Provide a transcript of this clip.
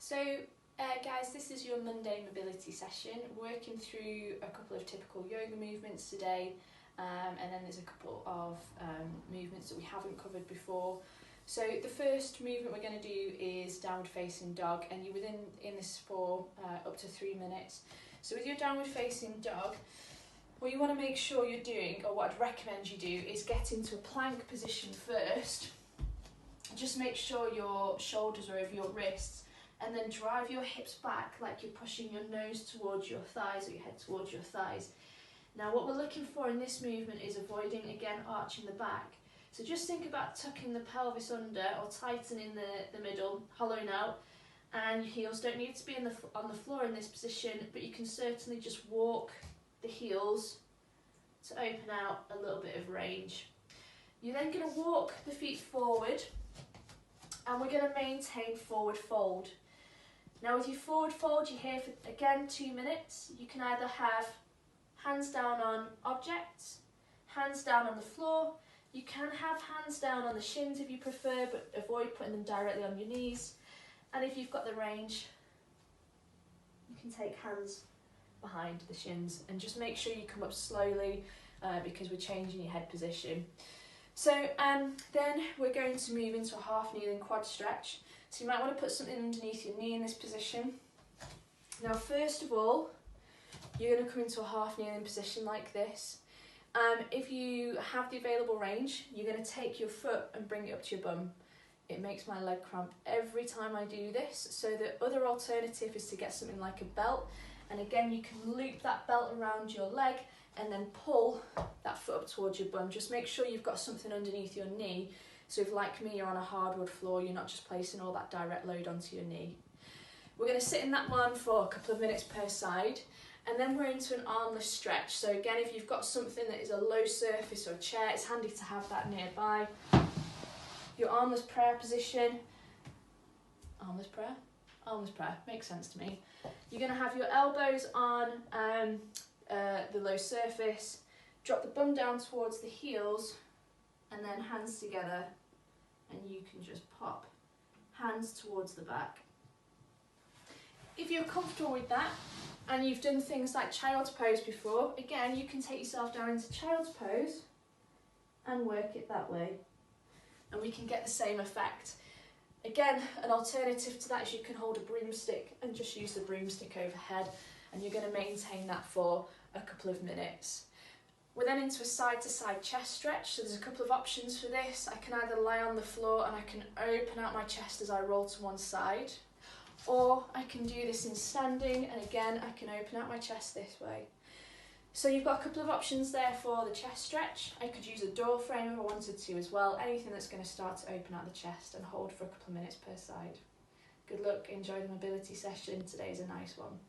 So guys, this is your Monday mobility session, working through a couple of typical yoga movements today, and then there's a couple of movements that we haven't covered before. So the first movement we're going to do is downward facing dog, and you're in this for up to 3 minutes. So with your downward facing dog, what you want to make sure you're doing, or what I'd recommend you do, is get into a plank position first. Just make sure your shoulders are over your wrists, and then drive your hips back like you're pushing your nose towards your thighs or your head towards your thighs. Now what we're looking for in this movement is avoiding, again, arching the back. So just think about tucking the pelvis under or tightening the middle, hollowing out, and your heels don't need to be on the floor in this position, but you can certainly just walk the heels to open out a little bit of range. You're then going to walk the feet forward, and we're going to maintain forward fold. Now with your forward fold, you're here for, again, 2 minutes. You can either have hands down on objects, hands down on the floor. You can have hands down on the shins if you prefer, but avoid putting them directly on your knees. And if you've got the range, you can take hands behind the shins, and just make sure you come up slowly because we're changing your head position. So then we're going to move into a half kneeling quad stretch. So you might want to put something underneath your knee in this position. Now first of all, you're going to come into a half kneeling position like this. If you have the available range, you're going to take your foot and bring it up to your bum. It makes my leg cramp every time I do this. So the other alternative is to get something like a belt. And again, you can loop that belt around your leg and then pull that foot up towards your bum. Just make sure you've got something underneath your knee. So if, like me, you're on a hardwood floor, you're not just placing all that direct load onto your knee. We're going to sit in that one for a couple of minutes per side, and then we're into an armless stretch. So again, if you've got something that is a low surface or a chair, it's handy to have that nearby. Your armless prayer position. Armless prayer? Armless prayer, makes sense to me. You're going to have your elbows on the low surface, drop the bum down towards the heels, and then hands together, and you can just pop hands towards the back. If you're comfortable with that, and you've done things like child's pose before, again, you can take yourself down into child's pose and work it that way, and we can get the same effect. Again, an alternative to that is you can hold a broomstick and just use the broomstick overhead, and you're going to maintain that for a couple of minutes. We're then into a side-to-side chest stretch, so there's a couple of options for this. I can either lie on the floor and I can open out my chest as I roll to one side, or I can do this in standing, and again, I can open out my chest this way. So you've got a couple of options there for the chest stretch. I could use a door frame if I wanted to as well, anything that's going to start to open out the chest and hold for a couple of minutes per side. Good luck, enjoy the mobility session. Today's a nice one.